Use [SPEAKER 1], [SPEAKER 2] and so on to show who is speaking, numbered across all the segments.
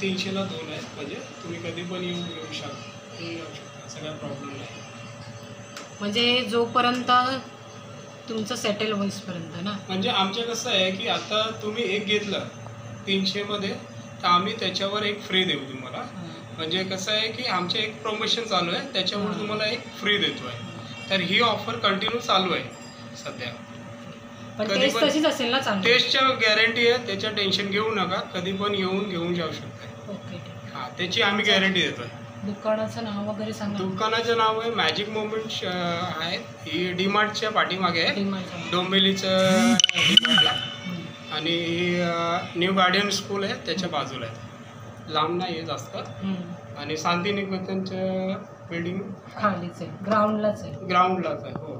[SPEAKER 1] 300ला 2 आहेत, म्हणजे तुम्ही कधी पण येऊ शकता, असं काही प्रॉब्लेम नाही.
[SPEAKER 2] म्हणजे जोपर्यंत तुमचं सेटल होईपर्यंत ना.
[SPEAKER 1] म्हणजे आमचं कसं आहे की आता तुम्ही एक घेतलं 300मध्ये, तर आम्ही त्याच्यावर एक फ्री देऊ तुम्हाला. म्हणजे कसं आहे की आमचे एक प्रमोशन चालू आहे, त्याच्यामुळे तुम्हाला एक फ्री देतो आहे. तर ही ऑफर कंटिन्यू चालू आहे सध्या.
[SPEAKER 2] टेस्ट तशीच असेल ना चांगली?
[SPEAKER 1] टेस्टच्या गॅरंटी आहे, त्याचं टेन्शन घेऊ नका, कधी पण घेऊन जाऊ शकता.
[SPEAKER 2] ओके.
[SPEAKER 1] हां, त्याची आम्ही गॅरंटी देतोय.
[SPEAKER 2] दुकानाचं नाव वगैरे सांगा.
[SPEAKER 1] दुकानाचं नाव आहे मॅजिक मोमेंट्स आहे. ही डीमार्टच्या पाठीमागे आहे, डोंबिवलीचं डीमार्टला. आणि न्यू गार्डियन स्कूल आहे त्याच्या बाजूला आहे, लांब नाही आहे जास्त. आणि शांतिनिकेतनचं बिल्डिंग
[SPEAKER 2] खालीच आहे, ग्राउंडलाच आहे.
[SPEAKER 1] हो.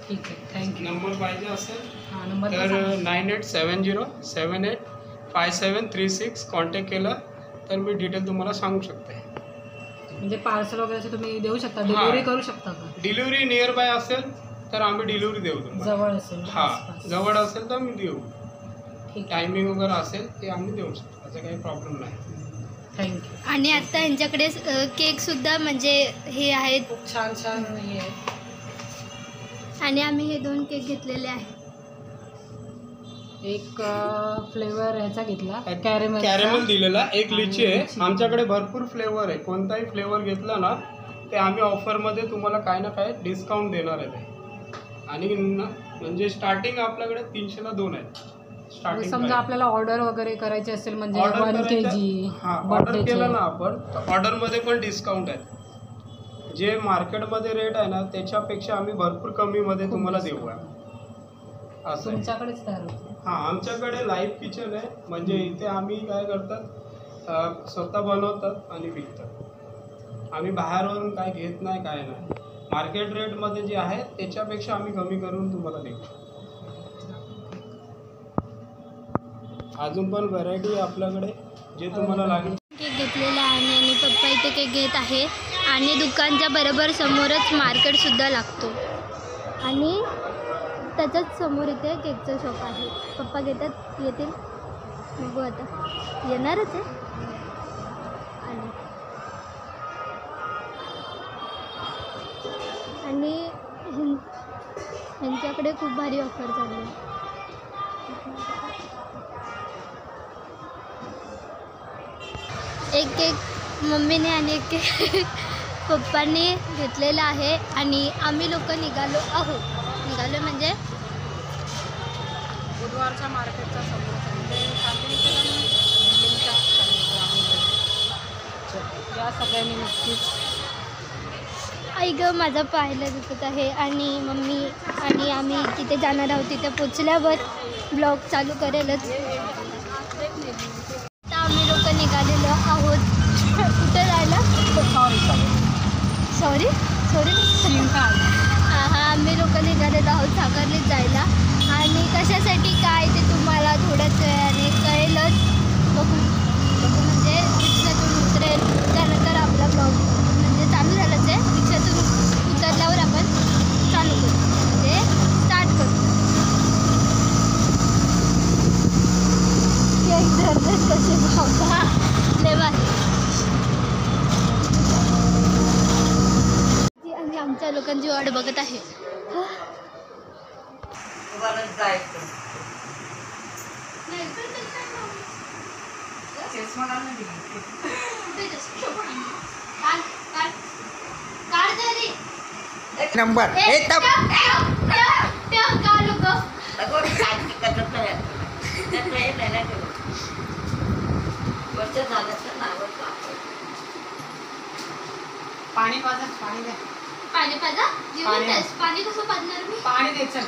[SPEAKER 2] ठीक आहे, थँक्यू.
[SPEAKER 1] नंबर पाहिजे असेल
[SPEAKER 2] नंबर
[SPEAKER 1] तर 9870785736 कॉन्टॅक्ट केला तर मी डिटेल तुम्हाला सांगू शकते.
[SPEAKER 2] म्हणजे पार्सल वगैरे तुम्ही देऊ शकता, डिलिव्हरी करू शकता का?
[SPEAKER 1] डिलिव्हरी नियर बाय असेल तर आम्ही डिलिव्हरी देऊ तुम्हाला.
[SPEAKER 2] जवळ असेल?
[SPEAKER 1] हां, जवळ असेल तर आम्ही देऊ. टायमिंग वगैरे असेल ते आम्ही देऊ शकतो, असं काही प्रॉब्लेम नाही.
[SPEAKER 2] थँक्यू.
[SPEAKER 3] आणि आता यांच्याकडे केकसुद्धा म्हणजे हे आहेत,
[SPEAKER 2] खूप छान हे आहे.
[SPEAKER 3] आणि आम्ही हे 2 केक घेतलेले आहेत.
[SPEAKER 2] एक फ्लेवर ह्याचा घेतला, कॅरेमल
[SPEAKER 1] दिलेला, एक लिची आहे. आमच्याकडे भरपूर फ्लेवर आहे, कोणताही फ्लेवर घेतला ना ते आम्ही ऑफरमध्ये तुम्हाला काय ना काय डिस्काउंट देणार आहे. आणि म्हणजे स्टार्टिंग आपल्याकडे 300ला 2 आहेत. स्टार्टिंग
[SPEAKER 2] समजा आपल्याला ऑर्डर वगैरे करायची असेल, म्हणजे 1 kg
[SPEAKER 1] ऑर्डर केलं ना आपण, तर ऑर्डरमध्ये पण डिस्काउंट आहे. जे मार्केटमध्ये रेट आहे ना त्याच्यापेक्षा आम्ही भरपूर कमीमध्ये तुम्हाला देऊ असं.
[SPEAKER 2] तुमच्याकडेच तयार होतं?
[SPEAKER 1] हां, आमच्याकडे लाईव्ह किचन आहे. म्हणजे इथे आम्ही काय करतात, स्वतः बनवतात आणि विकतात. आम्ही बाहेरून काय घेत नाही, काय नाही. मार्केट रेटमध्ये जे आहे त्याच्यापेक्षा आम्ही कमी करून तुम्हाला देऊ. अजून पण व्हरायटी आहे आपल्याकडे, जे तुम्हाला लागेल.
[SPEAKER 3] केक घेतलेला आहे आणि पप्पा इथे केक घेत आहे. आणि दुकानच्या बरोबर समोरच मार्केटसुद्धा लागतो. आणि त्याच्याच समोर इथे केकचं शॉप आहे. पप्पा येतील बघू, आता येणारच आहे. आणि ह्यांच्याकडे खूप भारी ऑफर चालू आहे. एक केक मम्मीने आणि एक केक पप्पांनी घेतलेला आहे. आणि आम्ही लोक निघालो म्हणजे
[SPEAKER 2] बुधवारच्या मार्केटचा समोर, या सगळ्यांनी नक्कीच.
[SPEAKER 3] आई ग, माझा पाहायला दुखत आहे. आणि मम्मी आणि आम्ही तिथे जाणार आहोत, तिथे पोचल्यावर ब्लॉग चालू करेलच. आता आम्ही लोक निघालेलो आहोत. कुठे जायला? सॉरी आम्ही लोक निघालेलो आहोत सागरलीत जायला. आणि कशासाठी काय ते तुम्हाला थोड्याच वेळाने कळेलच. बघू म्हणजे रिक्षातून उतरेल त्यानंतर आपला ब्लॉग म्हणजे चालू झालंच आहे. रिक्षातून उतरल्यावर आपण चालू करू, म्हणजे स्टार्ट करू. केक धरलेच कसे बाबा, लेवा. आणि आमच्या लोकांची वाट बघत आहे.
[SPEAKER 4] नंबर
[SPEAKER 2] पाणी पाजा, पाणी द्या.
[SPEAKER 3] पाणी कसं पाजणार मी?
[SPEAKER 2] पाणी द्यायचं.